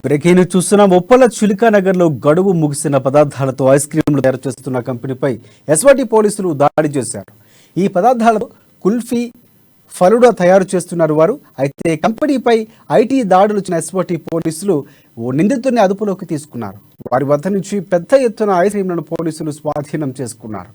Breaking చూస్తున్నాం. ఉప్పల చిలుకా నగర్ లో గడువు ముగిసిన పదార్థాలతో ఐస్ క్రీంలు తయారు చేస్తున్న కంపెనీపై ఎస్వాటి పోలీసులు దాడి చేశారు. ఈ పదార్థాలతో కుల్ఫీ, ఫలుడా తయారు చేస్తున్నారు వారు. అయితే కంపెనీపై ఐటీ దాడులు వచ్చిన ఎస్వాటి పోలీసులు ఓ నిందితుడిని అదుపులోకి తీసుకున్నారు. వారి వద్ద నుంచి పెద్ద ఎత్తున ఐస్ క్రీంలను పోలీసులు స్వాధీనం చేసుకున్నారు.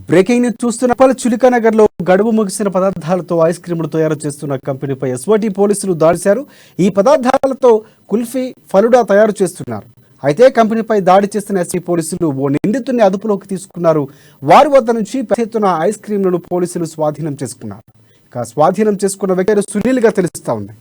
బ్రేకింగ్ న్యూస్ చూస్తున్న ఉప్పల చిలుకా నగర్ లో గడువు ముగిసిన పదార్థాలతో ఐస్ క్రీంలు తయారు చేస్తున్న కంపెనీపై ఎస్వాటి పోలీసులు దాడి చేశారు. ఈ పదార్థాలతో కుల్ఫీ, ఫలుడా తయారు చేస్తున్నారు. అయితే కంపెనీపై దాడి చేస్తున్న ఎస్పీ పోలీసులు ఓ నిందితుడిని అదుపులోకి తీసుకున్నారు. వారి వద్ద నుంచి పెద్ద ఎత్తున ఐస్ క్రీంలను పోలీసులు స్వాధీనం చేసుకున్నారు. స్వాధీనం చేసుకున్న వ్యక్తి సునీల్ గా తెలుస్తా ఉంది.